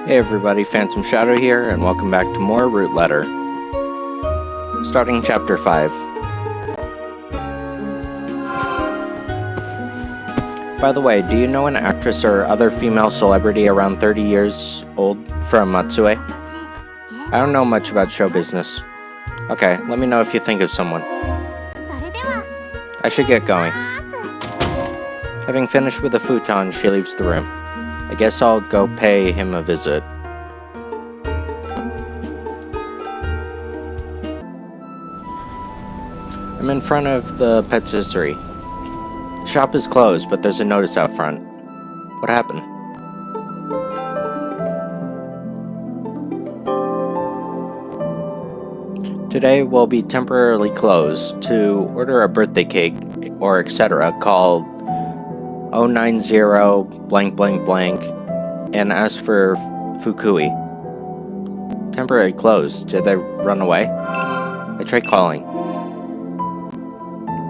Hey everybody, Phantom Shadow here, and welcome back to more Root Letter. Starting Chapter 5. By the way, do you know an actress or other female celebrity around 30 years old from Matsue? I don't know much about show business. Okay, let me know if you think of someone. I should get going. Having finished with the futon, she leaves the room. I guess I'll go pay him a visit. I'm in front of the patisserie. The shop is closed, but there's a notice out front. What happened? Today will be temporarily closed. To order a birthday cake or etc. called 090 blank blank blank and ask for Fukui. Temporarily closed. Did they run away? I tried calling.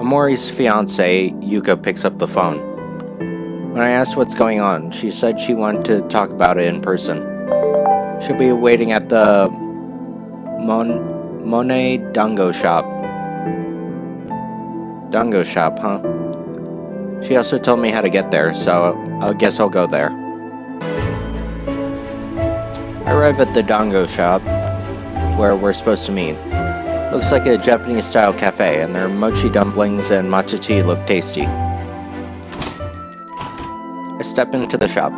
Amori's fiance, Yuka, picks up the phone. When I asked what's going on, she said she wanted to talk about it in person. She'll be waiting at the Monet Dango shop. Dango shop, huh? She also told me how to get there, so I guess I'll go there. I arrive at the Dango shop, where we're supposed to meet. Looks like a Japanese-style cafe, and their mochi dumplings and matcha tea look tasty. I step into the shop.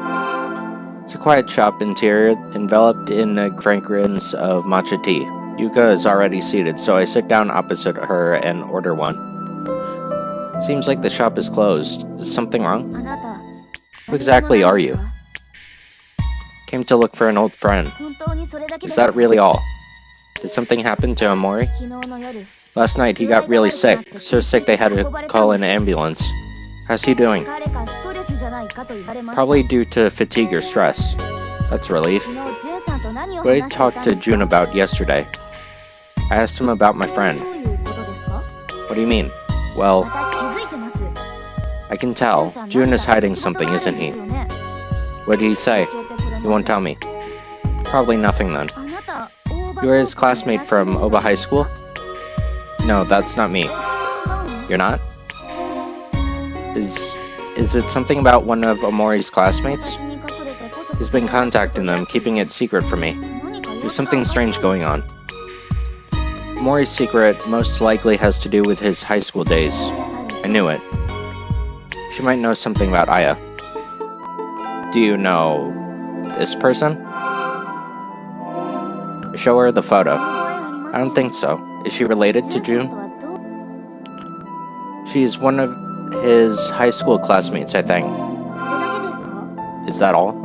It's a quiet shop interior, enveloped in a fragrance of matcha tea. Yuka is already seated, so I sit down opposite her and order one. Seems like the shop is closed. Is something wrong? Who exactly are you? Came to look for an old friend. Is that really all? Did something happen to Amori? Last night he got really sick, so sick they had to call an ambulance. How's he doing? Probably due to fatigue or stress. That's a relief. What did I talk to Jun about yesterday? I asked him about my friend. What do you mean? Well, I can tell. Jun is hiding something, isn't he? What did he say? He won't tell me. Probably nothing then. You are his classmate from Oba High School? No, that's not me. You're not? Is it something about one of Amori's classmates? He's been contacting them, keeping it secret from me. There's something strange going on. Amori's secret most likely has to do with his high school days. I knew it. She might know something about Aya. Do you know this person? Show her the photo. I don't think so. Is she related to Jun? She's one of his high school classmates, I think. Is that all?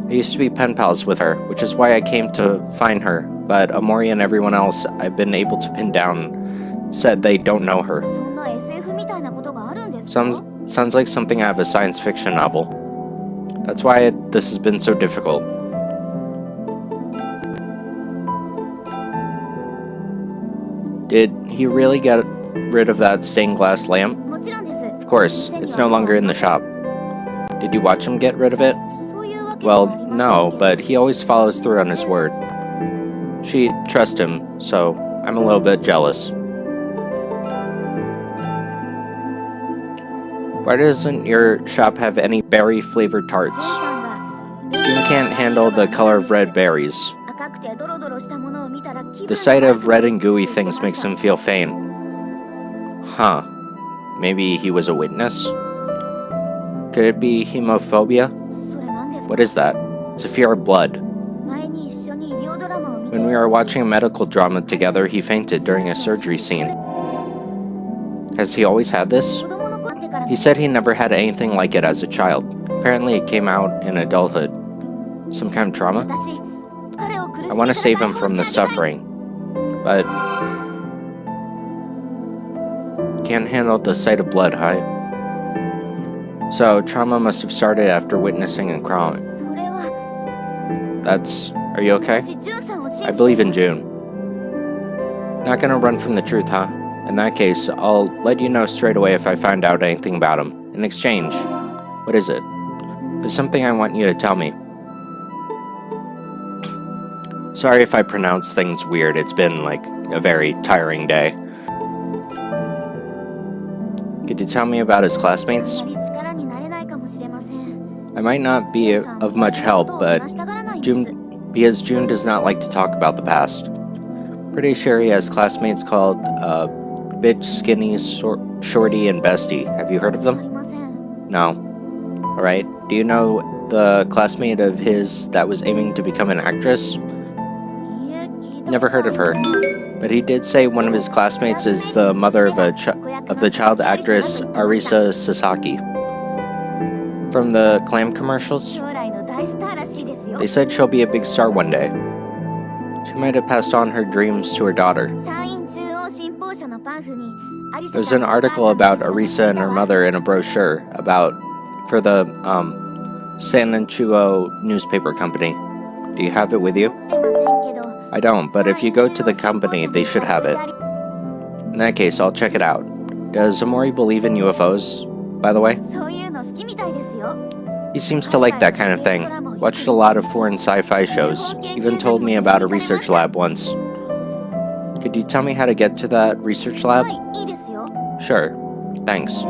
I used to be pen pals with her, which is why I came to find her, but Amori and everyone else I've been able to pin down said they don't know her. Sounds like something out of a science fiction novel. That's why this has been so difficult. Did he really get rid of that stained glass lamp? Of course, it's no longer in the shop. Did you watch him get rid of it? Well, no, but he always follows through on his word. She trusts him, so I'm a little bit jealous. Why doesn't your shop have any berry-flavored tarts? Jun can't handle the color of red berries. The sight of red and gooey things makes him feel faint. Huh. Maybe he was a witness? Could it be hemophobia? What is that? It's a fear of blood. When we were watching a medical drama together, he fainted during a surgery scene. Has he always had this? He said he never had anything like it as a child. Apparently it came out in adulthood. Some kind of trauma? I want to save him from the suffering, but can't handle the sight of blood, huh? So, trauma must have started after witnessing a crime. Are you okay? I believe in Jun. Not gonna run from the truth, huh? In that case, I'll let you know straight away if I find out anything about him. In exchange, what is it? There's something I want you to tell me. Sorry if I pronounce things weird, it's been like a very tiring day. Could you tell me about his classmates? I might not be of much help, but because June does not like to talk about the past. Pretty sure he has classmates called Bitch, Skinny, Shorty, and Bestie. Have you heard of them? No. Alright, do you know the classmate of his that was aiming to become an actress? Never heard of her. But he did say one of his classmates is the mother of the child actress Arisa Sasaki. From the clam commercials? They said she'll be a big star one day. She might have passed on her dreams to her daughter. There's an article about Arisa and her mother in a brochure for the Sananchuo newspaper company. Do you have it with you? I don't, but if you go to the company, they should have it. In that case, I'll check it out. Does Amori believe in UFOs, by the way? He seems to like that kind of thing. Watched a lot of foreign sci-fi shows. Even told me about a research lab once. Could you tell me how to get to that research lab? Sure. Thanks.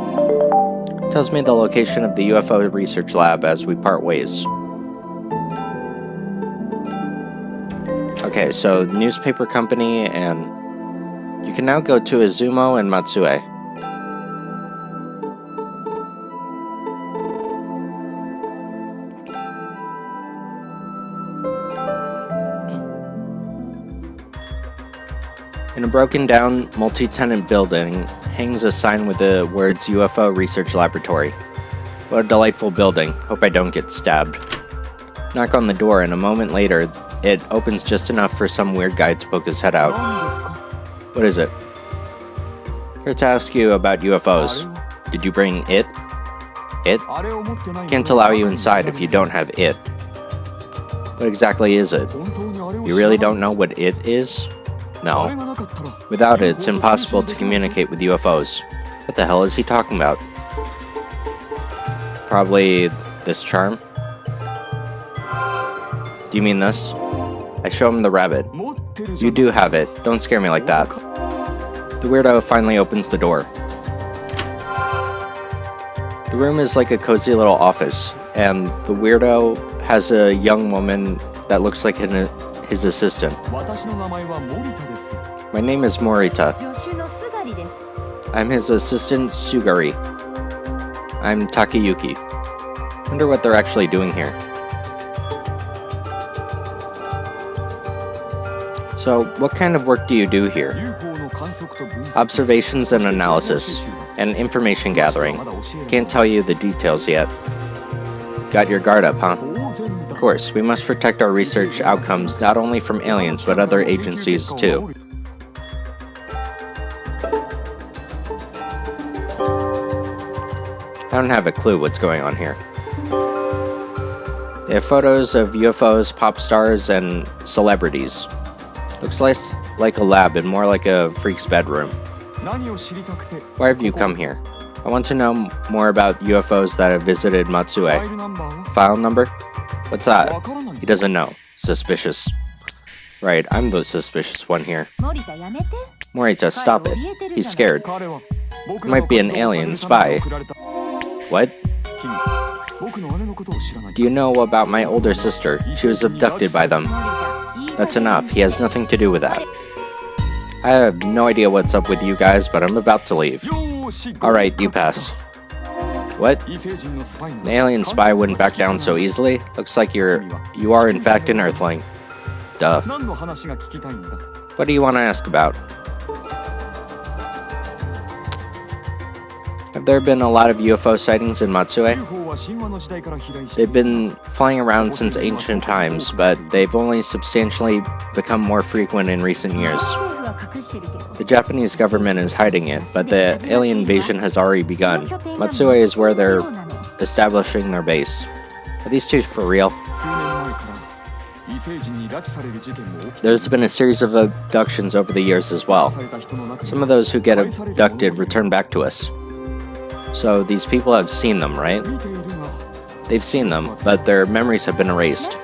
Tells me the location of the UFO research lab as we part ways. Okay, so newspaper company, and you can now go to Izumo and Matsue. In a broken down, multi-tenant building hangs a sign with the words UFO Research Laboratory. What a delightful building. Hope I don't get stabbed. Knock on the door, and a moment later, it opens just enough for some weird guy to poke his head out. What is it? Here to ask you about UFOs. Did you bring it? It? Can't allow you inside if you don't have it. What exactly is it? You really don't know what it is? No. Without it, it's impossible to communicate with UFOs. What the hell is he talking about? Probably this charm? Do you mean this? I show him the rabbit. You do have it. Don't scare me like that. The weirdo finally opens the door. The room is like a cozy little office, and the weirdo has a young woman that looks like his assistant. My name is Morita. I'm his assistant, Sugari. I'm Takayuki. Wonder what they're actually doing here. So, what kind of work do you do here? Observations and analysis, and information gathering. Can't tell you the details yet. Got your guard up, huh? Of course, we must protect our research outcomes not only from aliens, but other agencies too. I don't have a clue what's going on here. They have photos of UFOs, pop stars, and celebrities. Looks like a lab and more like a freak's bedroom. Why have you come here? I want to know more about UFOs that have visited Matsue. File number? What's that? He doesn't know. Suspicious. Right, I'm the suspicious one here. Morita, stop it. He's scared. He might be an alien spy. What? Do you know about my older sister? She was abducted by them. That's enough. He has nothing to do with that. I have no idea what's up with you guys, but I'm about to leave. Alright, you pass. What? An alien spy wouldn't back down so easily? Looks like you are in fact an Earthling. Duh. What do you want to ask about? Have there been a lot of UFO sightings in Matsue? They've been flying around since ancient times, but they've only substantially become more frequent in recent years. The Japanese government is hiding it, but the alien invasion has already begun. Matsue is where they're establishing their base. Are these two for real? There's been a series of abductions over the years as well. Some of those who get abducted return back to us. So these people have seen them, right? They've seen them, but their memories have been erased.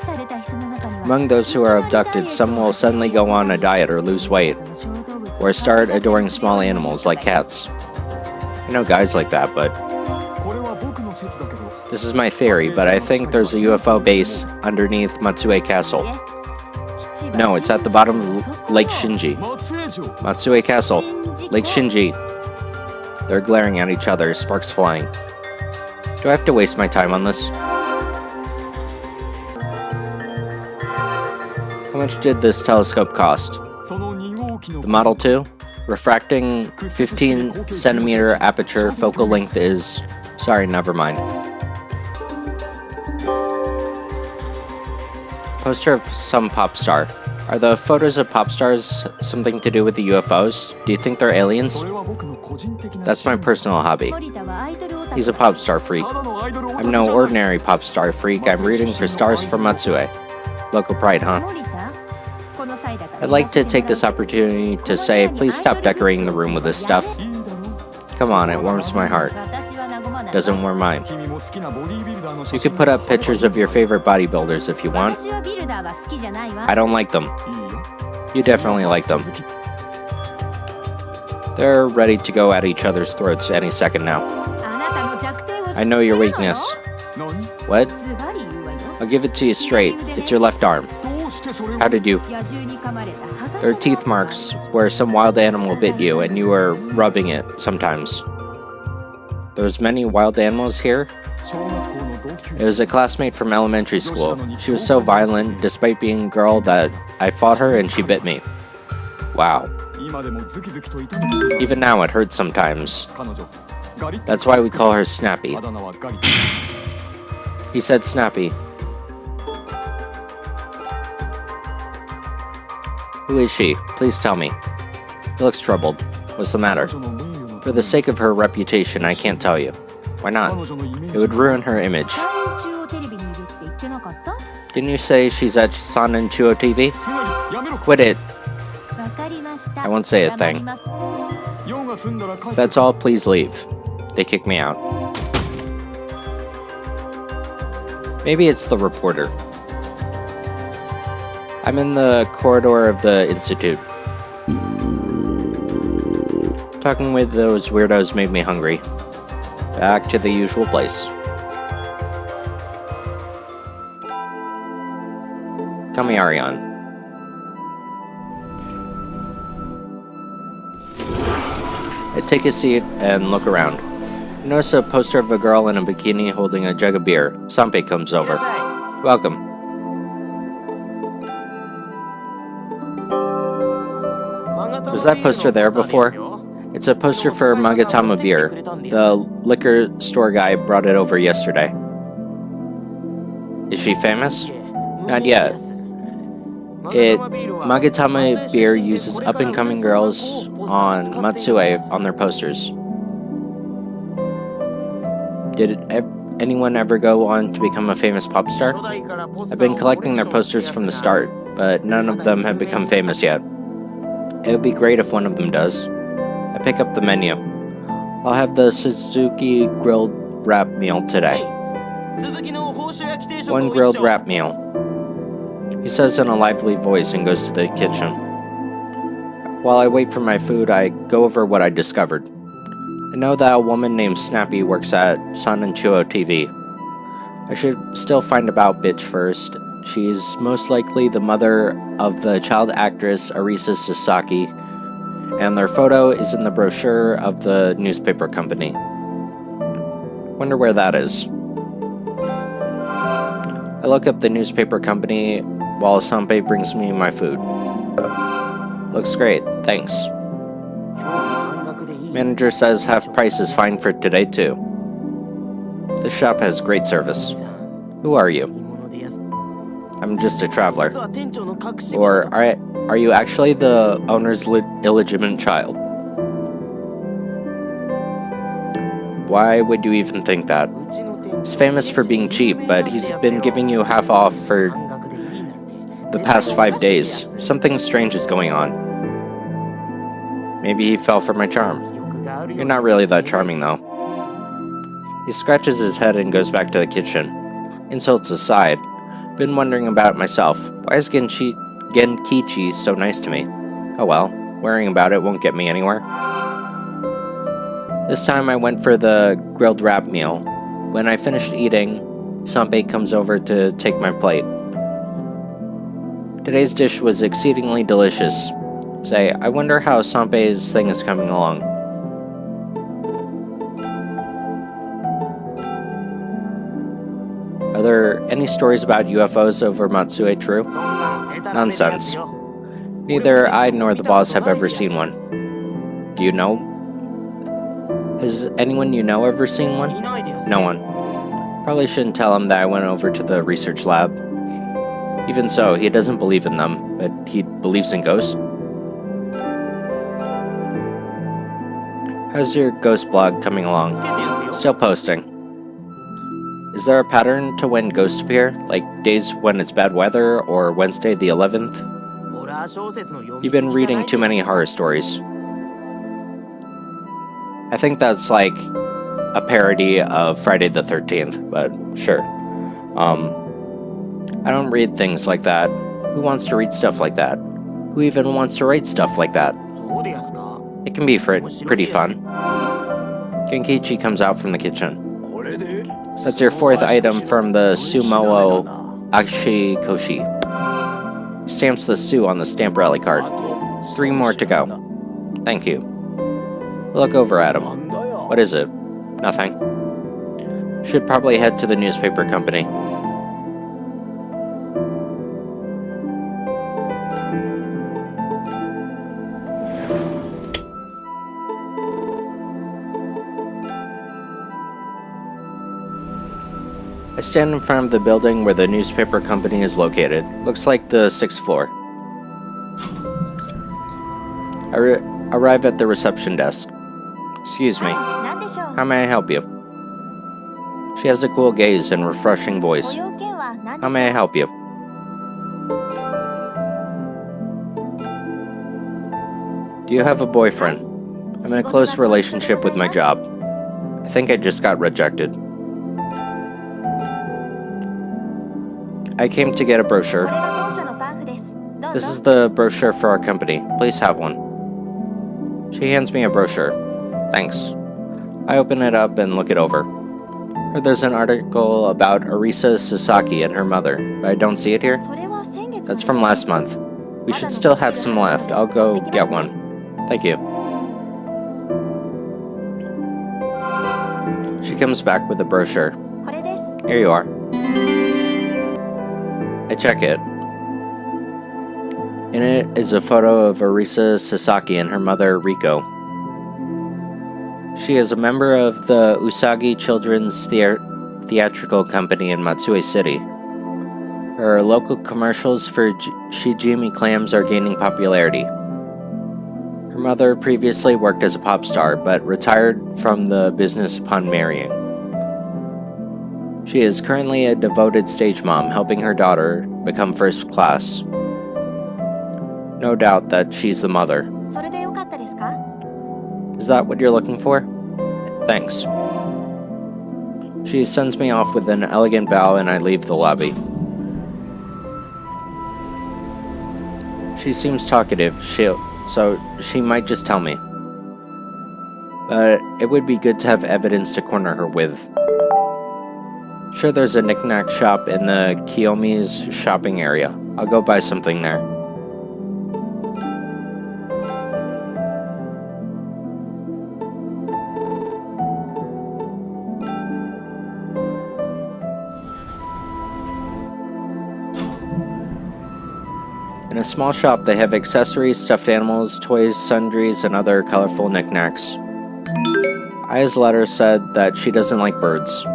Among those who are abducted, some will suddenly go on a diet or lose weight, or start adoring small animals like cats. I know guys like that, but this is my theory, but I think there's a UFO base underneath Matsue Castle. No, it's at the bottom of Lake Shinji. Matsue Castle, Lake Shinji. They're glaring at each other, sparks flying. Do I have to waste my time on this? How much did this telescope cost? The Model 2? Refracting 15 centimeter aperture, focal length is... Sorry, never mind. Poster of some pop star. Are the photos of pop stars something to do with the UFOs? Do you think they're aliens? That's my personal hobby. He's a pop star freak. I'm no ordinary pop star freak, I'm rooting for stars from Matsue. Local pride, huh? I'd like to take this opportunity to say, please stop decorating the room with this stuff. Come on, it warms my heart. Doesn't warm mine. You could put up pictures of your favorite bodybuilders if you want. I don't like them. You definitely like them. They're ready to go at each other's throats any second now. I know your weakness. What? I'll give it to you straight. It's your left arm. How did you? There are teeth marks where some wild animal bit you and you were rubbing it sometimes. There's many wild animals here? It was a classmate from elementary school. She was so violent, despite being a girl, that I fought her and she bit me. Wow. Even now it hurts sometimes. That's why we call her Snappy. He said Snappy. Who is she? Please tell me. He looks troubled. What's the matter? For the sake of her reputation, I can't tell you. Why not? It would ruin her image. Didn't you say she's at Sanan Chuo TV? Quit it. I won't say a thing. If that's all, please leave. They kicked me out. Maybe it's the reporter. I'm in the corridor of the institute. Talking with those weirdos made me hungry. Back to the usual place. Tell me, Ariane. I take a seat and look around. I notice a poster of a girl in a bikini holding a jug of beer. Sanpei comes over. Welcome. Was that poster there before? It's a poster for Magatama beer. The liquor store guy brought it over yesterday. Is she famous? Not yet. Magatama beer uses up-and-coming girls on Matsue on their posters. Did anyone ever go on to become a famous pop star? I've been collecting their posters from the start, but none of them have become famous yet. It would be great if one of them does. I pick up the menu. I'll have the Suzuki grilled wrap meal today. One grilled wrap meal. He says in a lively voice and goes to the kitchen. While I wait for my food, I go over what I discovered. I know that a woman named Snappy works at Sanan Chuo TV. I should still find about bitch first. She's most likely the mother of the child actress Arisa Sasaki, and their photo is in the brochure of the newspaper company. Wonder where that is. I look up the newspaper company while Sanpei brings me my food. Looks great, thanks. Manager says half price is fine for today too. This shop has great service. Who are you? I'm just a traveler. Or are you actually the owner's illegitimate child? Why would you even think that? He's famous for being cheap, but he's been giving you half off for the past 5 days. Something strange is going on. Maybe he fell for my charm. You're not really that charming, though. He scratches his head and goes back to the kitchen. Insults aside, Been wondering about it myself. Why is Genkichi so nice to me? Oh well, worrying about it won't get me anywhere. This time I went for the grilled wrap meal. When I finished eating, Sanpei comes over to take my plate. Today's dish was exceedingly delicious. Say, I wonder how Sanpei's thing is coming along. Are there any stories about UFOs over Matsue true? Nonsense. Neither I nor the boss have ever seen one. Do you know? Has anyone you know ever seen one? No one. Probably shouldn't tell him that I went over to the research lab. Even so, he doesn't believe in them, but he believes in ghosts. How's your ghost blog coming along? Still posting. Is there a pattern to when ghosts appear? Like days when it's bad weather, or Wednesday the 11th? You've been reading too many horror stories. I think that's like a parody of Friday the 13th, but sure. I don't read things like that. Who wants to read stuff like that? Who even wants to write stuff like that? It can be pretty fun. Genkichi comes out from the kitchen. That's your fourth item from the Sumowo Ashikoshi. Stamps the Su on the stamp rally card. 3 more to go. Thank you. Look over at him. What is it? Nothing. Should probably head to the newspaper company. I stand in front of the building where the newspaper company is located. Looks like the 6th floor. I arrive at the reception desk. Excuse me. How may I help you? She has a cool gaze and refreshing voice. How may I help you? Do you have a boyfriend? I'm in a close relationship with my job. I think I just got rejected. I came to get a brochure. This is the brochure for our company. Please have one. She hands me a brochure. Thanks. I open it up and look it over. There's an article about Arisa Sasaki and her mother, but I don't see it here. That's from last month. We should still have some left. I'll go get one. Thank you. She comes back with the brochure. Here you are. I check it. In it is a photo of Arisa Sasaki and her mother, Riko. She is a member of the Usagi Children's Theatrical Company in Matsue City. Her local commercials for Shijimi clams are gaining popularity. Her mother previously worked as a pop star, but retired from the business upon marrying. She is currently a devoted stage mom, helping her daughter become first class. No doubt that she's the mother. Is that what you're looking for? Thanks. She sends me off with an elegant bow and I leave the lobby. She seems talkative, so she might just tell me. But it would be good to have evidence to corner her with. Sure, there's a knick-knack shop in the Kiyomi's shopping area. I'll go buy something there. In a small shop, they have accessories, stuffed animals, toys, sundries, and other colorful knickknacks. Aya's letter said that she doesn't like birds.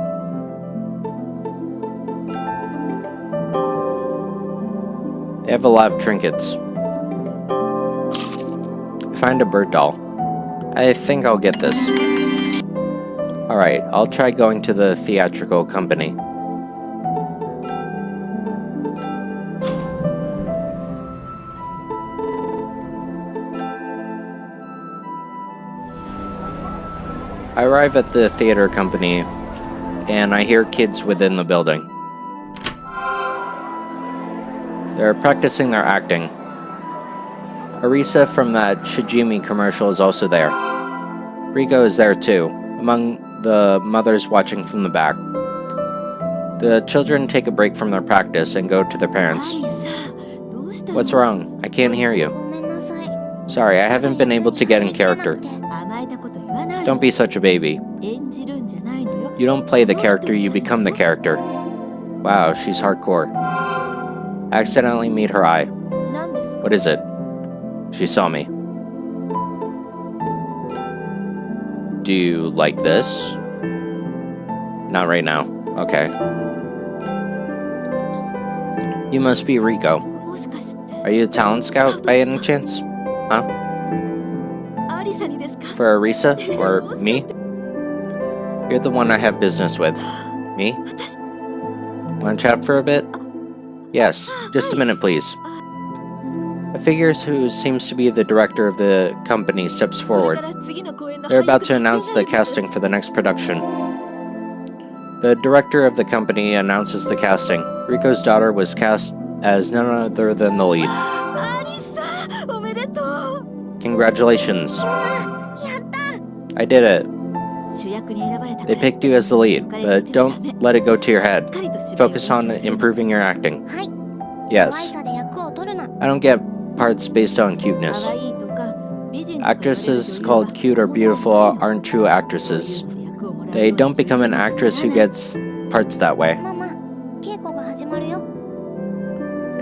They have a lot of trinkets. I find a bird doll. I think I'll get this. Alright, I'll try going to the theatrical company. I arrive at the theater company, and I hear kids within the building. They're practicing their acting. Arisa from that Shijimi commercial is also there. Riko is there too, among the mothers watching from the back. The children take a break from their practice and go to their parents. What's wrong? I can't hear you. Sorry, I haven't been able to get in character. Don't be such a baby. You don't play the character, you become the character. Wow, she's hardcore. I accidentally made her eye. What is it? She saw me. Do you like this? Not right now. Okay. You must be Riko. Are you a talent scout by any chance? Huh? For Arisa? Or me? You're the one I have business with. Me? Want to chat for a bit? Yes, just a minute please. A figure who seems to be the director of the company steps forward. They're about to announce the casting for the next production. The director of the company announces the casting. Riko's daughter was cast as none other than the lead. Congratulations. I did it. They picked you as the lead, but don't let it go to your head. Focus on improving your acting. Yes. I don't get parts based on cuteness. Actresses called cute or beautiful aren't true actresses. They don't become an actress who gets parts that way.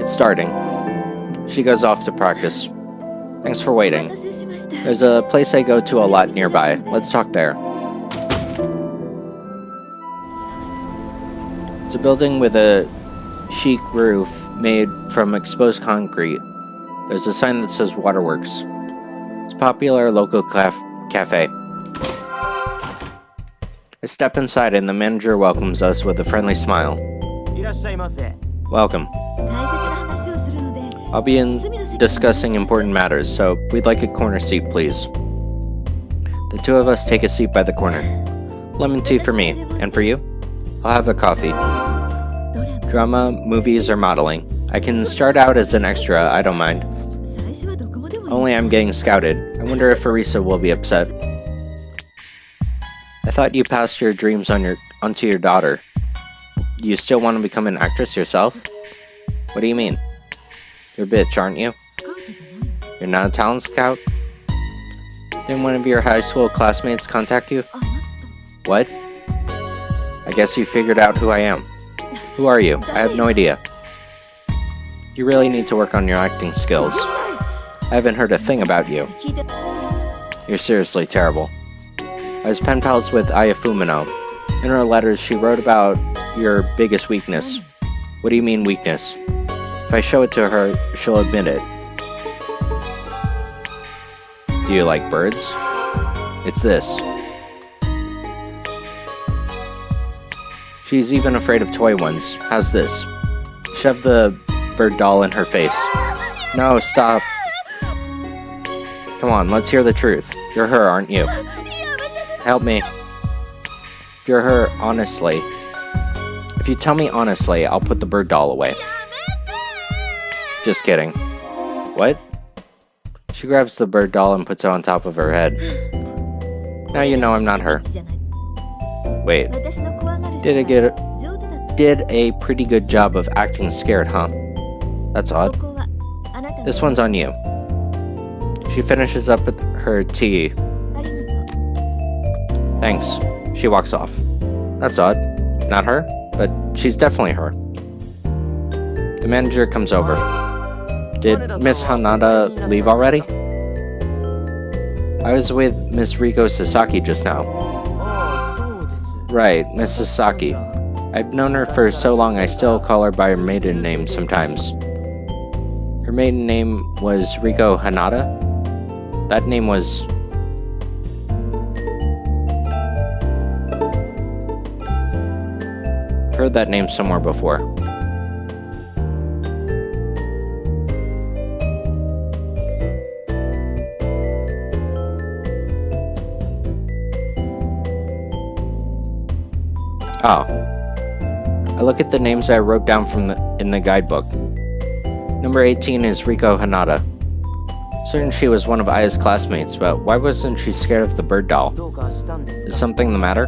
It's starting. She goes off to practice. Thanks for waiting. There's a place I go to a lot nearby. Let's talk there. It's a building with a chic roof made from exposed concrete. There's a sign that says Waterworks. It's a popular local cafe. I step inside and the manager welcomes us with a friendly smile. Welcome. I'll be discussing important matters, so we'd like a corner seat, please. The two of us take a seat by the corner. Lemon tea for me, and for you? I'll have a coffee. Drama, movies, or modeling. I can start out as an extra, I don't mind. Only I'm getting scouted. I wonder if Arisa will be upset. I thought you passed your dreams onto your daughter. You still want to become an actress yourself? What do you mean? You're a bitch, aren't you? You're not a talent scout? Didn't one of your high school classmates contact you? What? I guess you figured out who I am. Who are you? I have no idea. You really need to work on your acting skills. I haven't heard a thing about you. You're seriously terrible. I was pen pals with Aya Fumino. In her letters, she wrote about your biggest weakness. What do you mean, weakness? If I show it to her, she'll admit it. Do you like birds? It's this. She's even afraid of toy ones. How's this? Shove the bird doll in her face. No, stop. Come on, let's hear the truth. You're her, aren't you? Help me. If you're her, honestly. If you tell me honestly, I'll put the bird doll away. Just kidding. What? She grabs the bird doll and puts it on top of her head. Now you know I'm not her. Wait. Did a pretty good job of acting scared, huh? That's odd. This one's on you. She finishes up with her tea. Thanks. She walks off. That's odd. Not her, but she's definitely her. The manager comes over. Did Miss Hanada leave already? I was with Miss Riko Sasaki just now. Right, Miss Sasaki. I've known her for so long I still call her by her maiden name sometimes. Her maiden name was Riko Hanada? That name was... Heard that name somewhere before. Oh. I look at the names I wrote down in the guidebook. Number 18 is Riko Hanada. Certain she was one of Aya's classmates, but why wasn't she scared of the bird doll? Is something the matter?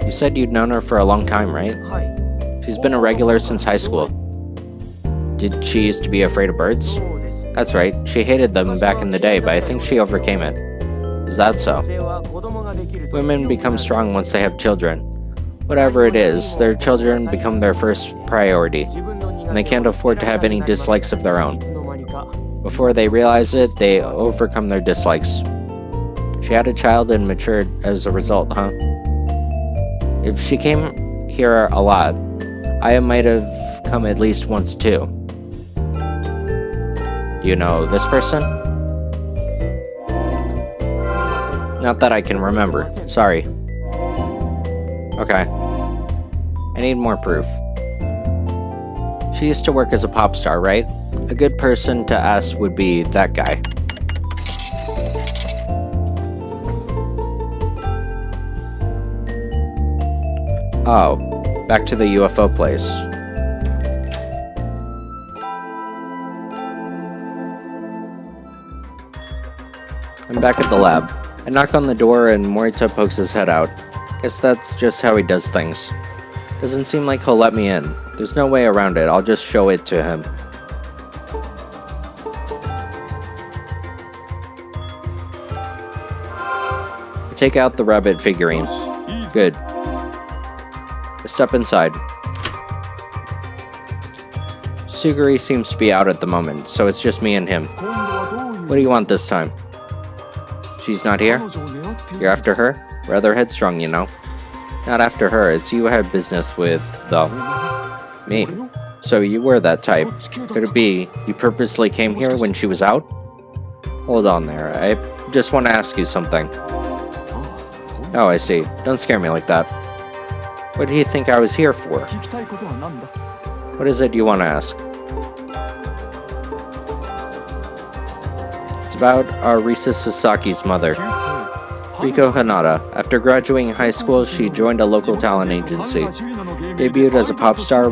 You said you'd known her for a long time, right? She's been a regular since high school. Did she used to be afraid of birds? That's right, she hated them back in the day, but I think she overcame it. Is that so? Women become strong once they have children. Whatever it is, their children become their first priority, and they can't afford to have any dislikes of their own. Before they realize it, they overcome their dislikes. She had a child and matured as a result, huh? If she came here a lot, Aya might have come at least once too. Do you know this person? Not that I can remember. Sorry. Okay. I need more proof. She used to work as a pop star, right? A good person to ask would be that guy. Oh, back to the UFO place. I'm back at the lab. I knock on the door and Morita pokes his head out. Guess that's just how he does things. Doesn't seem like he'll let me in. There's no way around it, I'll just show it to him. I take out the rabbit figurine. Good. I step inside. Suguri seems to be out at the moment, so it's just me and him. What do you want this time? She's not here? You're after her? Rather headstrong, you know. Not after her, it's you I have business with, though. Me? So you were that type. Could it be you purposely came here when she was out? Hold on there, I just want to ask you something. Oh, I see. Don't scare me like that. What do you think I was here for? What is it you want to ask? It's about Arisa Sasaki's mother, Riko Hanada. After graduating high school, she joined a local talent agency. Debuted as a pop star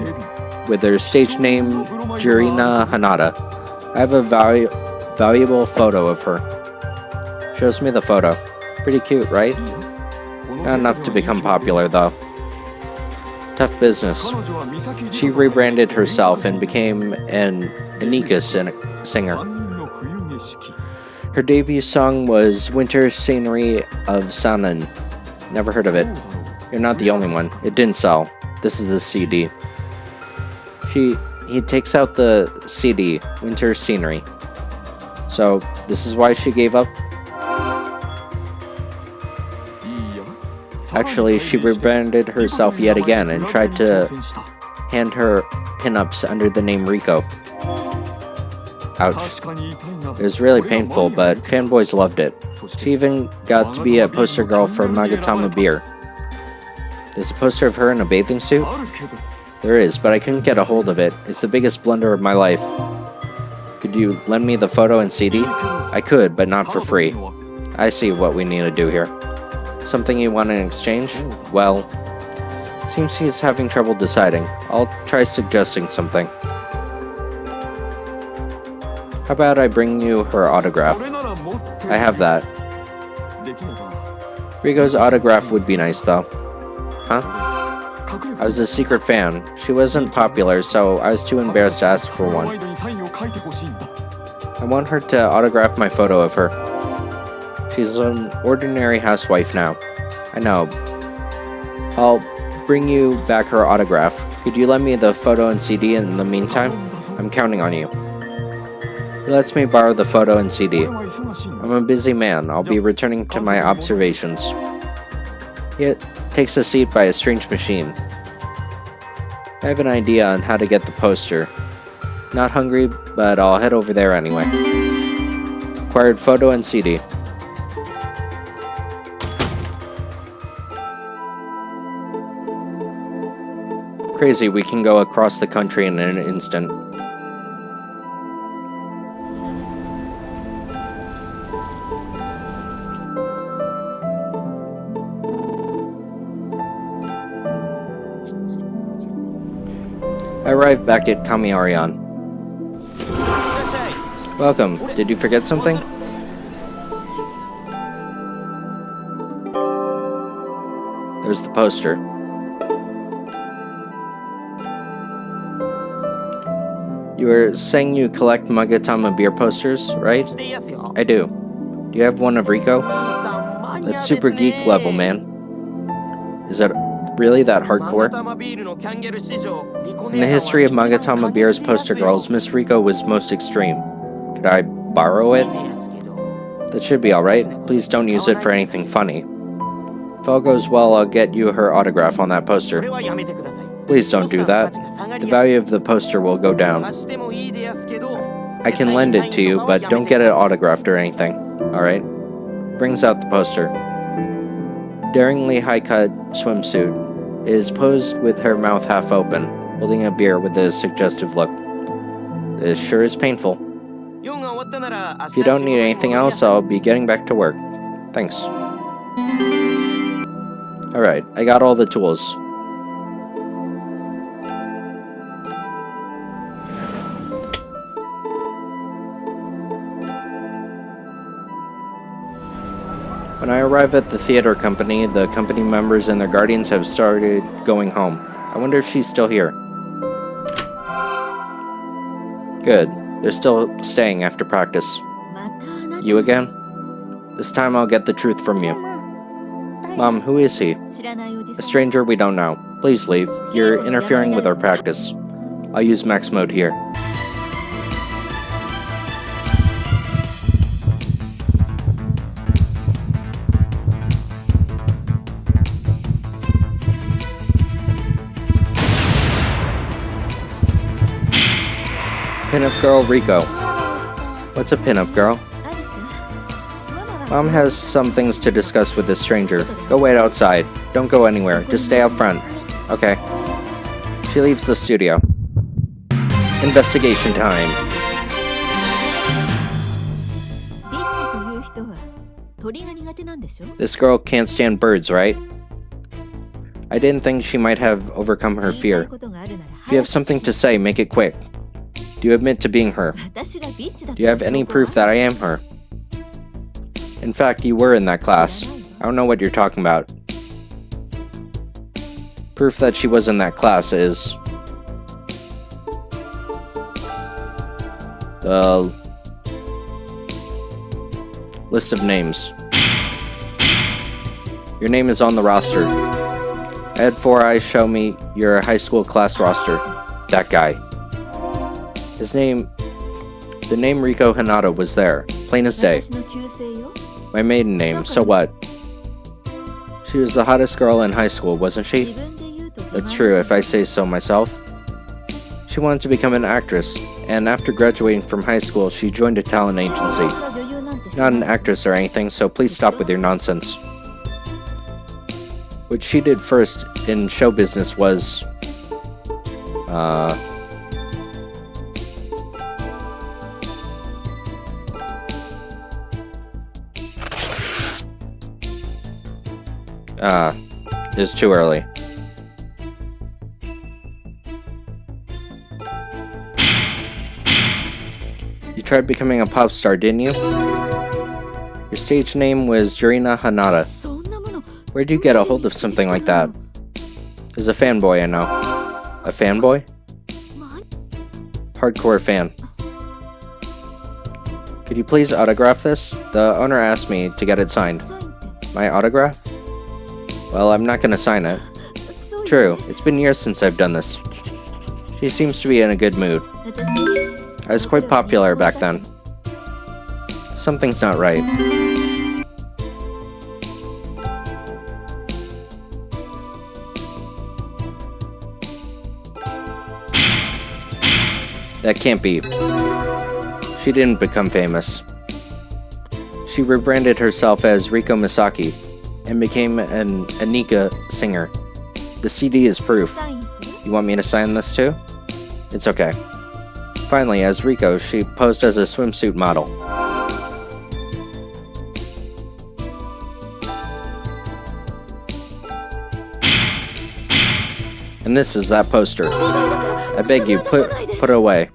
with her stage name Jurina Hanada. I have a valuable photo of her. Shows me the photo. Pretty cute, right? Not enough to become popular, though. Tough business. She rebranded herself and became an Anika singer. Her debut song was Winter Scenery of Sanan. Never heard of it. You're not the only one. It didn't sell. This is the CD. He takes out the CD, Winter Scenery. So, this is why she gave up? Actually, she rebranded herself yet again and tried to hand her pinups under the name Riko. Ouch. It was really painful, but fanboys loved it. She even got to be a poster girl for Magatama Beer. There's a poster of her in a bathing suit? There is, but I couldn't get a hold of it. It's the biggest blunder of my life. Could you lend me the photo and CD? I could, but not for free. I see what we need to do here. Something you want in exchange? Well, seems he's having trouble deciding. I'll try suggesting something. How about I bring you her autograph? I have that. Riko's autograph would be nice, though. Huh? I was a secret fan. She wasn't popular, so I was too embarrassed to ask for one. I want her to autograph my photo of her. She's an ordinary housewife now. I know. I'll bring you back her autograph. Could you lend me the photo and CD in the meantime? I'm counting on you. He lets me borrow the photo and CD. I'm a busy man. I'll be returning to my observations. He takes a seat by a strange machine. I have an idea on how to get the poster. Not hungry, but I'll head over there anyway. Acquired photo and CD. Crazy, we can go across the country in an instant. I arrived back at Kamiarian. Welcome. Did you forget something? There's the poster. You were saying you collect Magatama beer posters, right? I do. Do you have one of Rico? That's super geek level, man. Is that really that hardcore? In the history of Magatama Beer's poster girls, Miss Rico was most extreme. Could I borrow it? That should be alright. Please don't use it for anything funny. If all goes well, I'll get you her autograph on that poster. Please don't do that. The value of the poster will go down. I can lend it to you, but don't get it autographed or anything. Alright? Brings out the poster. Daringly high-cut swimsuit. It is posed with her mouth half open, holding a beer with a suggestive look. This sure is painful. If you don't need anything else, I'll be getting back to work. Thanks. Alright, I got all the tools. When I arrive at the theater company, the company members and their guardians have started going home. I wonder if she's still here. Good. They're still staying after practice. You again? This time I'll get the truth from you. Mom, who is he? A stranger we don't know. Please leave. You're interfering with our practice. I'll use max mode here. Pinup girl Rico. What's a pinup girl? Mom has some things to discuss with this stranger. Go wait outside. Don't go anywhere. Just stay out front. Okay. She leaves the studio. Investigation time. This girl can't stand birds, right? I didn't think she might have overcome her fear. If you have something to say, make it quick. Do you admit to being her? Do you have any proof that I am her? In fact, you were in that class. I don't know what you're talking about. Proof that she was in that class is... the list of names. Your name is on the roster. I had 4 eyes show me your high school class roster. That guy. His name... the name Rico Hinata was there. Plain as day. My maiden name, so what? She was the hottest girl in high school, wasn't she? That's true, if I say so myself. She wanted to become an actress, and after graduating from high school, she joined a talent agency. Not an actress or anything, so please stop with your nonsense. What she did first in show business was... it's too early. You tried becoming a pop star, didn't you? Your stage name was Jurina Hinata. Where'd you get a hold of something like that? There's a fanboy I know. A fanboy? Hardcore fan. Could you please autograph this? The owner asked me to get it signed. My autograph? Well, I'm not gonna sign it. True, it's been years since I've done this. She seems to be in a good mood. I was quite popular back then. Something's not right. That can't be. She didn't become famous. She rebranded herself as Riko Misaki and became an Anika singer. The CD is proof. You want me to sign this too? It's okay. Finally, as Rico, she posed as a swimsuit model. And this is that poster. I beg you, put it away.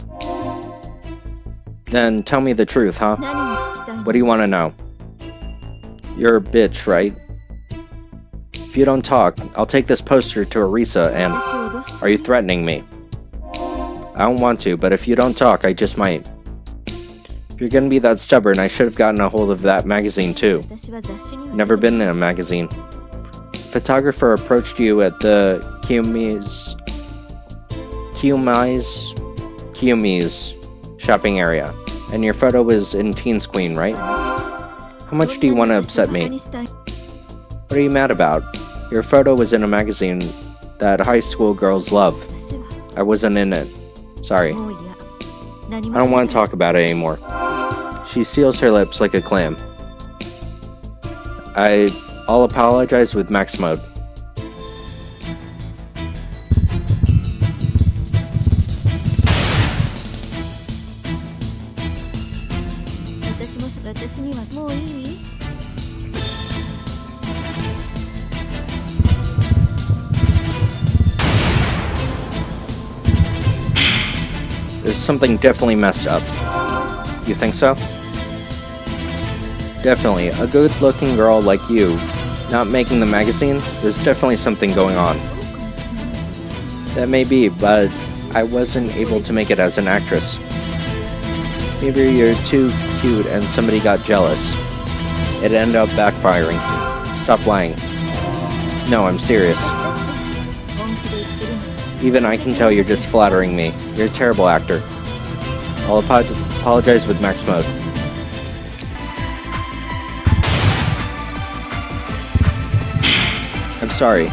Then tell me the truth, huh? 何が聞きたいの？ What do you want to know? You're a bitch, right? If you don't talk, I'll take this poster to Arisa and... 私を脅すつ Are you threatening me? I don't want to, but if you don't talk, I just might. If you're gonna be that stubborn, I should have gotten a hold of that magazine too. 私は雑誌には Never been in a magazine. Photographer approached you at the Kiyomi's shopping area, and your photo was in Teens Queen, right? How much do you want to upset me? What are you mad about? Your photo was in a magazine that high school girls love. 私は I wasn't in it. Sorry. もう嫌。何 I も don't want to talk about it anymore. She seals her lips like a clam. I'll apologize with max mode. 私にはもういい？ There's something definitely messed up. You think so? Definitely. A good-looking girl like you not making the magazine, there's definitely something going on. That may be, but I wasn't able to make it as an actress. Maybe you're too cute and somebody got jealous. It ended up backfiring. Stop lying. No, I'm serious. 本気で言ってるの？ Even I can tell you're just flattering me. You're a terrible actor. I'll apologize with max mode. I'm sorry.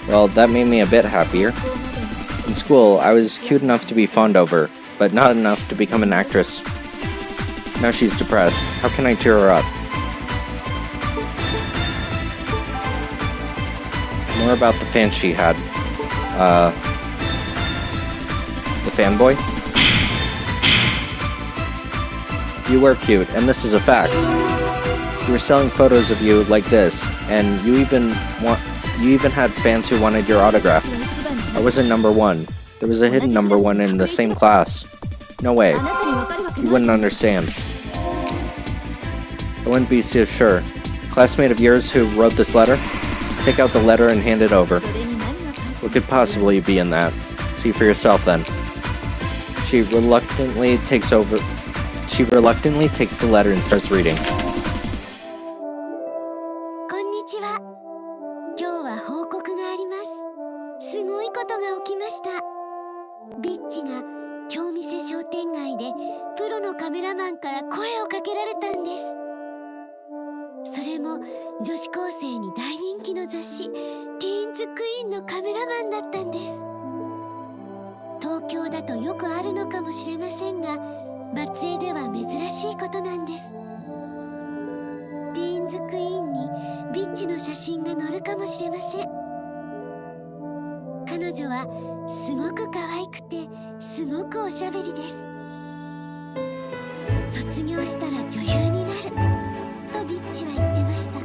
Well, that made me a bit happier. In school, I was cute enough to be fawned over, but not enough to become an actress. Now she's depressed. How can I cheer her up? More about the fan she had. The fanboy? You were cute, and this is a fact. You were selling photos of you like this, and you even had fans who wanted your autograph. I wasn't number one. There was a hidden number one in the same class. No way. あなたにわかるわけ You ない。 wouldn't understand. I wouldn't be so sure. Classmate of yours who wrote this letter? Take out the letter and hand it over. それに何が書いてある？ What could possibly be in that? See for yourself then. She reluctantly takes the letter and starts reading. こんにちは。今日は報告があります。すごいことが起きました。ビッチが京店商店街でプロのカメラマンから声をかけられたんです。それも女子高生に大人気の雑誌ティーンズクイーンのカメラマンだったんです。東京だとよくあるのかもしれませんが、松江では珍しいことなんです。ティーンズクイーンにビッチの写真が載るかもしれません。彼女はすごく可愛くてすごくおしゃべりです。卒業したら女優になるとビッチは言ってました。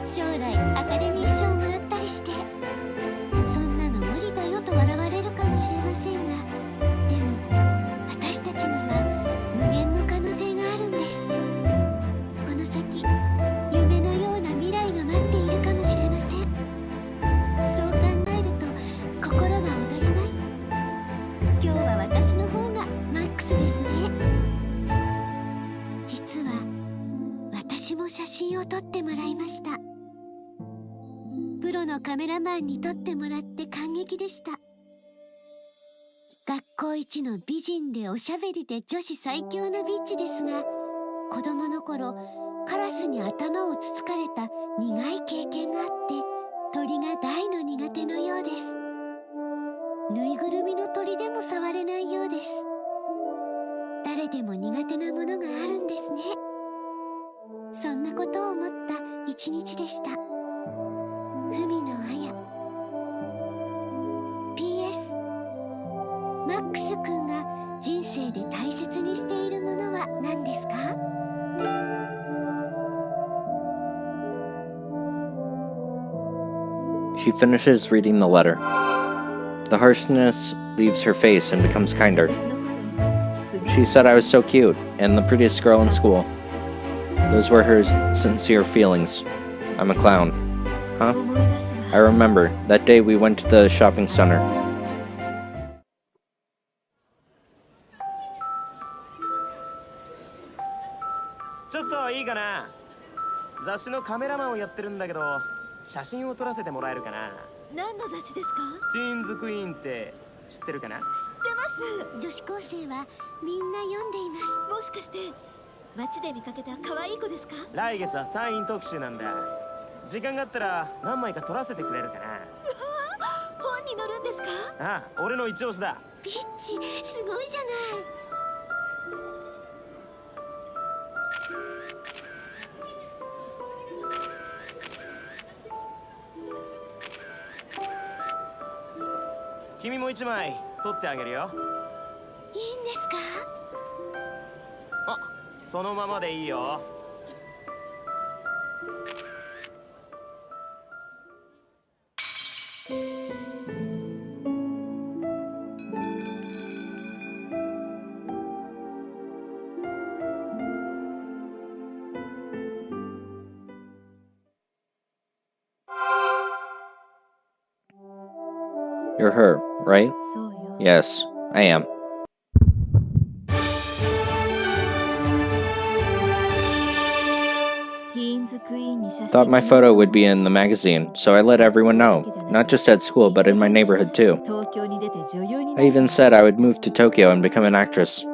将来アカデミー賞をもらったりして、そんなの無理だよと笑われるかもしれませんが、でも私たちには無限の可能性があるんです。この先夢のような未来が待っているかもしれません。そう考えると心が躍ります。今日は私の方がマックスですね。実は私も写真を撮ってもらいました。プロのカメラマンに撮ってもらって感激でした。学校一の美人でおしゃべりで女子最強のビッチですが、子供の頃カラスに頭をつつかれた苦い経験があって、鳥が大の苦手のようです。ぬいぐるみの鳥でも触れないようです。誰でも苦手なものがあるんですね。そんなことを思った一日でした。文野彩。 PS マックス君が人生で大切にしているものは何ですか？ She finishes reading the letter. The harshness leaves her face and becomes kinder. 私のことすごい She said I was so cute and the prettiest girl in school. Those were her sincere feelings. I'm a clown. Huh? 思い出す I わ remember. That day we went to the shopping center. ちょっといいかな。雑誌のカメラマンをやってるんだけど、写真を撮らせてもらえるかな。何の雑誌ですか？ティーンズクイーンって知ってるかな。知ってます。女子高生はみんな読んでいます。もしかして街で見かけた可愛い子ですか？来月はサイン特集なんだ。時間があったら何枚か撮らせてくれるかな。本に載るんですか？ああ、俺の一押しだ。ビッチ、すごいじゃない。君も一枚撮ってあげるよ。いいんですか？あ、そのままでいいよ。You're her, right? そうよ。 Yes, I am. Teens Queen に写真 Thought my photo would be in the magazine, so I let everyone know. Not just at school, but in my neighborhood too. 東京に出て女優にな I る even said I would move to Tokyo and become an actress.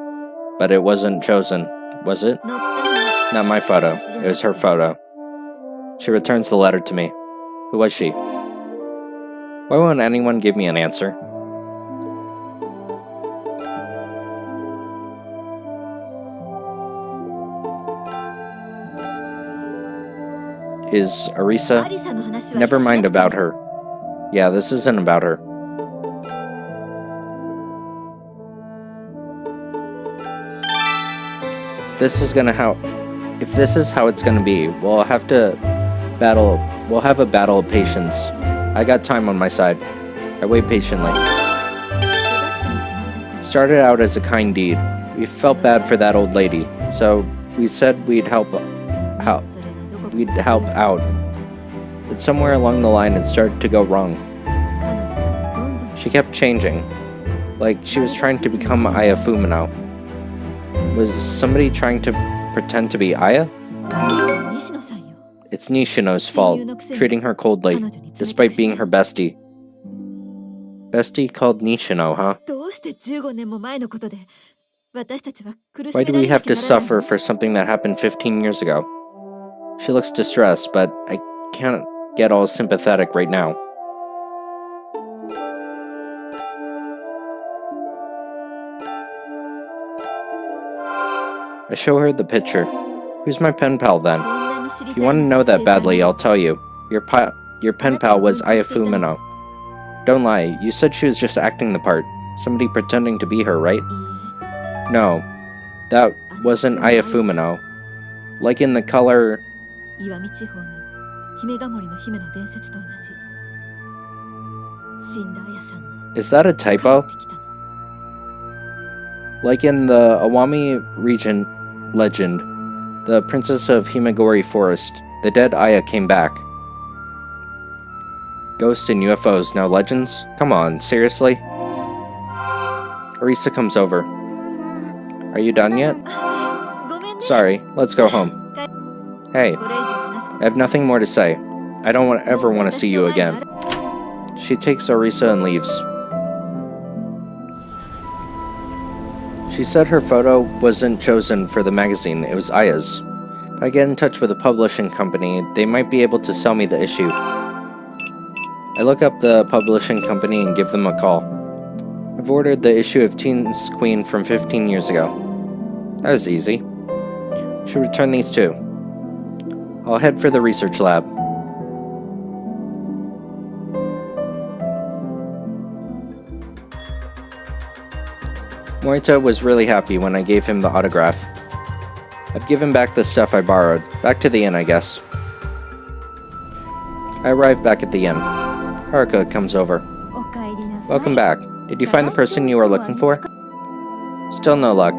But it wasn't chosen, was it? 載ったのは Not my photo. It was her photo. She returns the letter to me. Who was she? Why won't anyone give me an answer? Is ア Arisa? リサの話は Never mind しなくて about her. Yeah, this isn't about her. If this is how it's gonna be, we'll have a battle of patience. I got time on my side. I wait patiently. 手助けのつもりだった Started out as a kind deed. We felt bad for that old lady, so we said we'd help それがどこか we'd help out. But somewhere along the line it started to go wrong. 彼女はどんどん She kept changing. Like she was trying to become Aya Fumino. Was somebody trying to pretend to be Aya? 西野さんよ。 It's Nishino's fault, treating her coldly, despite being her bestie. Bestie called Nishino, huh? どうして15年も前のことで私たちは苦し Why め do ら we れな have きゃ to ならない suffer for something that happened 15 years ago? She looks distressed, but I can't get all sympathetic right now. I show her the picture. Who's my pen pal then? そんなに知り If た you い want to な know ら教え that てあげ badly, る I'll tell you. Your pen pal was Aya Fumino. Don't lie, you said she was just acting the part. Somebody pretending to be her, right? いいえ No, that wasn't Aya Fumino. Like in the color... 岩見地方の姫ヶ森の姫の伝説と同じ死んだ綾さんが Is that a 帰っ typo? てきたの Like in the Awami region legend, the princess of Himagori Forest, the dead Aya came back. Ghost and UFOs, now legends? Come on, seriously? Arisa comes over. ママ、 Are you done yet? ごめんね Sorry, let's go home. Hey, これ以上話すこ I と have nothing more to say. I don't ever want to see you again. She takes Arisa and leaves. She said her photo wasn't chosen for the magazine, it was Aya's. If I get in touch with a publishing company, they might be able to sell me the issue. I look up the publishing company and give them a call. I've ordered the issue of Teens Queen from 15 years ago. That was easy. Should return these too. I'll head for the research lab. Morita was really happy when I gave him the autograph. I've given back the stuff I borrowed. Back to the inn, I guess. I arrived back at the inn. Haruka comes over. おかえりなさい。 Welcome back. Did you find the person you were looking for? Still no luck.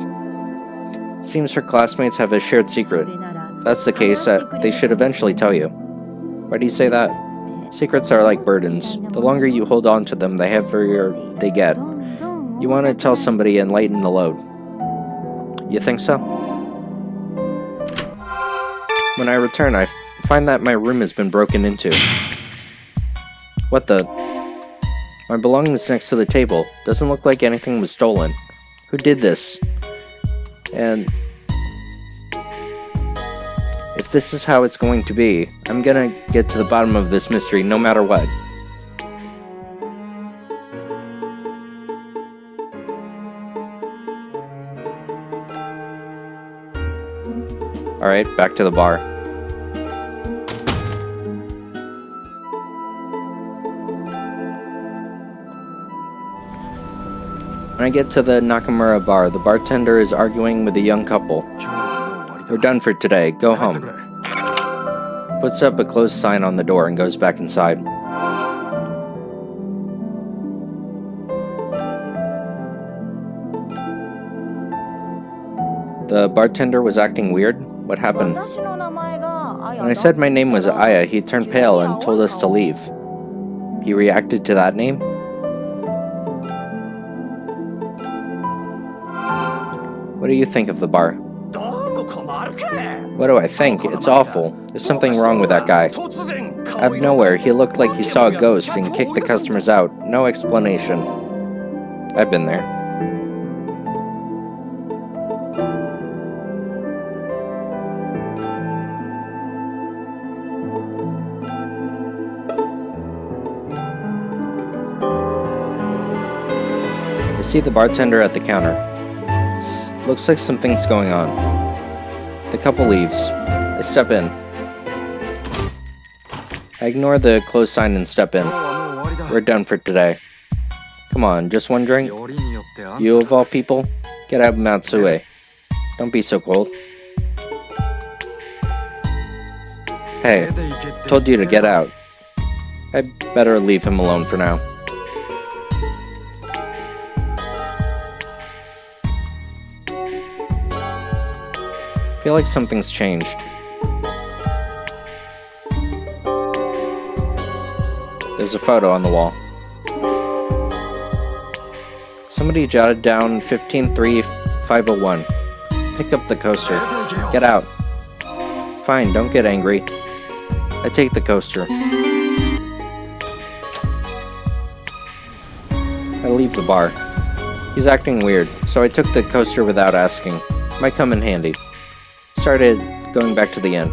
Seems her classmates have a shared secret. If that's the case, they should eventually tell you. Why do you say that? Secrets are like burdens. The longer you hold on to them, the heavier they get. You want to tell somebody and lighten the load. You think so? When I return, I find that my room has been broken into. What the? My belongings next to the table. Doesn't look like anything was stolen. Who did this? And if this is how it's going to be, I'm gonna get to the bottom of this mystery no matter what. Alright, back to the bar. When I get to the Nakamura bar, the bartender is arguing with a young couple. We're done for today, go home. Puts up a closed sign on the door and goes back inside. The bartender was acting weird. What happened? When I said my name was Aya, he turned pale and told us to leave. He reacted to that name? What do you think of the bar? What do I think? It's awful. There's something wrong with that guy. Out of nowhere, he looked like he saw a ghost and kicked the customers out. No explanation. I've been there. I see the bartender at the counter. Looks like something's going on. The couple leaves. I step in. I ignore the closed sign and step in. We're done for today. Come on, just one drink? You of all people? Get out of Matsue. Don't be so cold. Hey, told you to get out. I'd better leave him alone for now. I feel like something's changed. There's a photo on the wall. Somebody jotted down 153501. Pick up the coaster. Get out. Fine, don't get angry. I take the coaster. I leave the bar. He's acting weird, so I took the coaster without asking. Might come in handy. Started going back to the inn.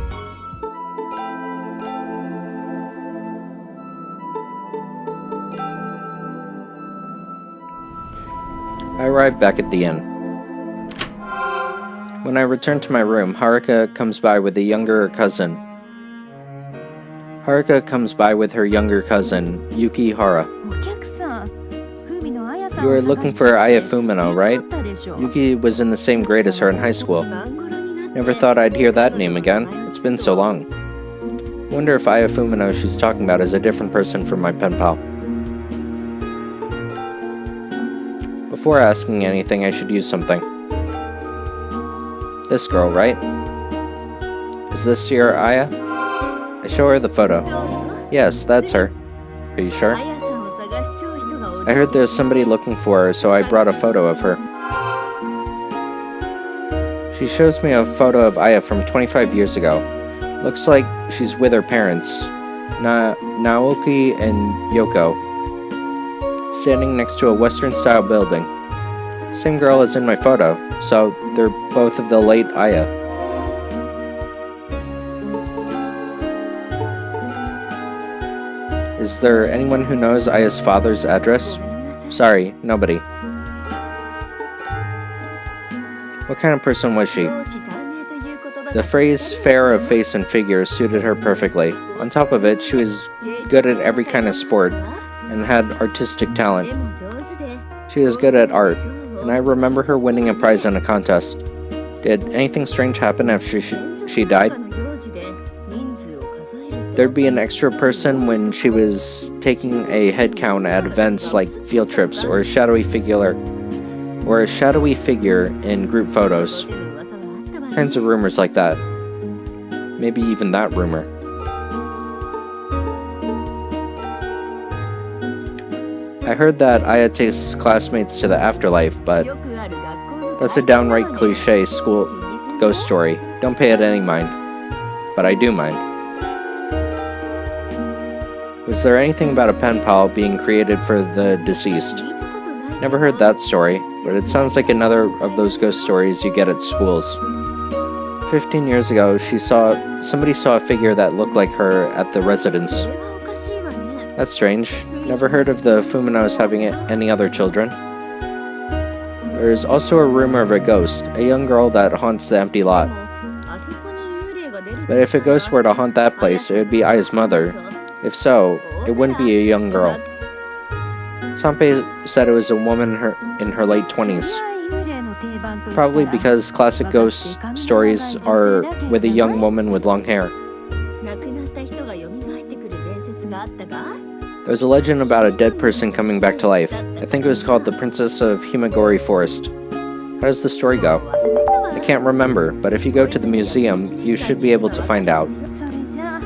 I arrived back at the inn. When I return to my room, Haruka comes by with a younger cousin. Haruka comes by with her younger cousin, Yukihara. You were looking for Aya Fumino, right? Yuki was in the same grade as her in high school. Never thought I'd hear that name again. It's been so long. Wonder if Aya Fumino she's talking about is a different person from my pen pal. Before asking anything, I should use something. This girl, right? Is this your Aya? I show her the photo. Yes, that's her. Are you sure? I heard there's somebody looking for her, so I brought a photo of her. She shows me a photo of Aya from 25 years ago. Looks like she's with her parents, Naoki and Yoko, standing next to a Western-style building. Same girl as in my photo, so they're both of the late Aya. Is there anyone who knows Aya's father's address? Sorry, nobody. What kind of person was she? The phrase fair of face and figure suited her perfectly. On top of it, she was good at every kind of sport and had artistic talent. She was good at art, and I remember her winning a prize in a contest. Did anything strange happen after she died? There'd be an extra person when she was taking a head count at events like field trips or a shadowy figure in group photos. Kinds of rumors like that. Maybe even that rumor. I heard that Aya takes classmates to the afterlife, but that's a downright cliche school ghost story. Don't pay it any mind. But I do mind. Was there anything about a pen pal being created for the deceased? Never heard that story, but it sounds like another of those ghost stories you get at schools. 15 years ago, somebody saw a figure that looked like her at the residence. That's strange. Never heard of the Fuminos having any other children. There's also a rumor of a ghost, a young girl that haunts the empty lot. But if a ghost were to haunt that place, it would be Aya's mother. If so, it wouldn't be a young girl. Sanpei said it was a woman in her late 20s. Probably because classic ghost stories are with a young woman with long hair. There's a legend about a dead person coming back to life. I think it was called the Princess of Himagori Forest. How does the story go? I can't remember, but if you go to the museum, you should be able to find out.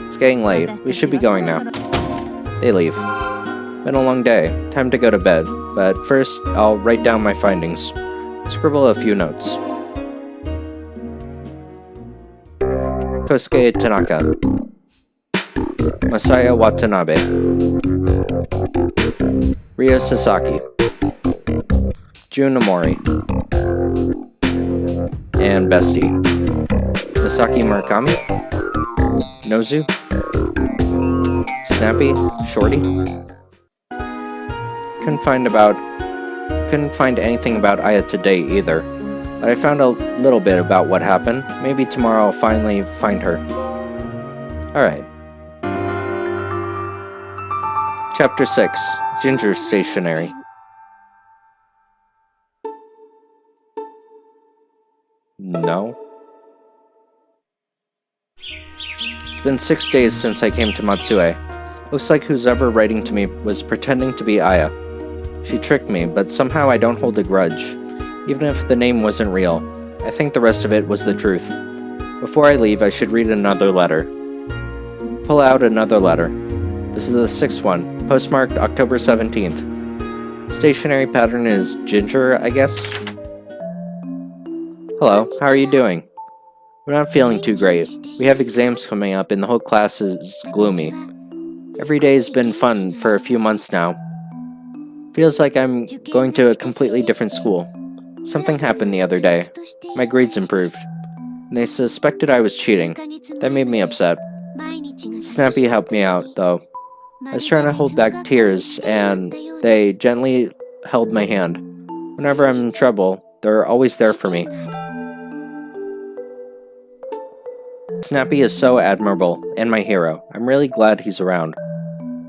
It's getting late. We should be going now. They leave. Been a long day. Time to go to bed. But first, I'll write down my findings. Scribble a few notes. Kosuke Tanaka. Masaya Watanabe. Ryo Sasaki. Jun Amori. And Bestie. Misaki Murakami. Nozu. Snappy. Shorty. Couldn't find anything about Aya today either, but I found a little bit about what happened. Maybe tomorrow I'll finally find her. Alright. Chapter 6. Ginger Stationery. No. It's been 6 days since I came to Matsue. Looks like who's ever writing to me was pretending to be Aya. She tricked me, but somehow I don't hold a grudge. Even if the name wasn't real, I think the rest of it was the truth. Before I leave, I should read another letter. Pull out another letter. This is the 6th one, postmarked October 17th. Stationery pattern is ginger, I guess? Hello, how are you doing? We're not feeling too great. We have exams coming up and the whole class is gloomy. Every day has been fun for a few months now. Feels like I'm going to a completely different school. Something happened the other day. My grades improved. And they suspected I was cheating. That made me upset. Snappy helped me out, though. I was trying to hold back tears, and they gently held my hand. Whenever I'm in trouble, they're always there for me. Snappy is so admirable, and my hero. I'm really glad he's around.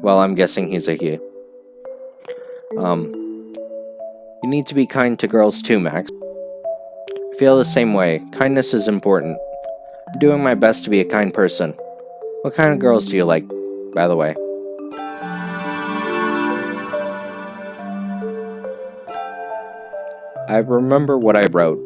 Well, I'm guessing he's a he. You need to be kind to girls too, Max. I feel the same way. Kindness is important. I'm doing my best to be a kind person. What kind of girls do you like, by the way? I remember what I wrote.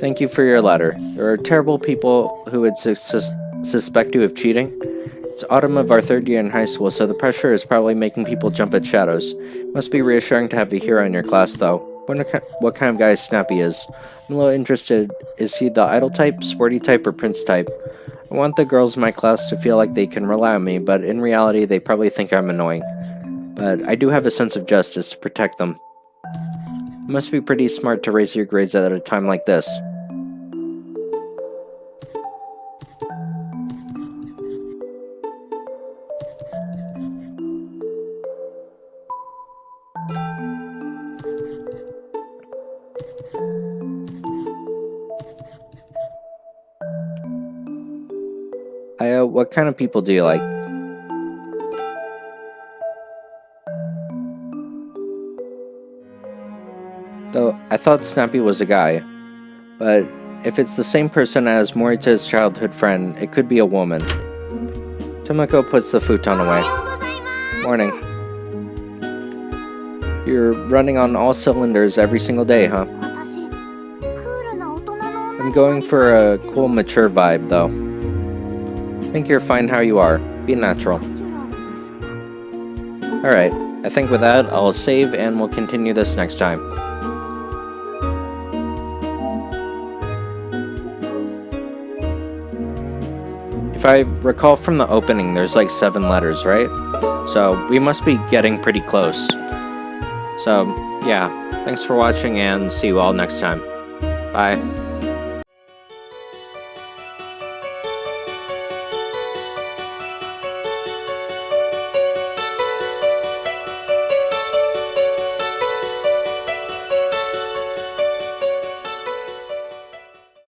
Thank you for your letter. There are terrible people who would suspect you of cheating. It's autumn of our 3rd year in high school, so the pressure is probably making people jump at shadows. Must be reassuring to have a hero in your class, though. Wonder what kind of guy Snappy is. I'm a little interested. Is he the idol type, sporty type, or prince type? I want the girls in my class to feel like they can rely on me, but in reality, they probably think I'm annoying. But I do have a sense of justice to protect them. It must be pretty smart to raise your grades at a time like this. What kind of people do you like? Though, I thought Snappy was a guy. But if it's the same person as Morita's childhood friend, it could be a woman. Tomoko puts the futon away. Morning. You're running on all cylinders every single day, huh? 私クールな大人の女 I'm going for a cool, mature vibe, though. I think you're fine how you are. Be natural. Alright, I think with that, I'll save and we'll continue this next time. If I recall from the opening, there's like 7 letters, right? So we must be getting pretty close. So, yeah, thanks for watching and see you all next time. Bye.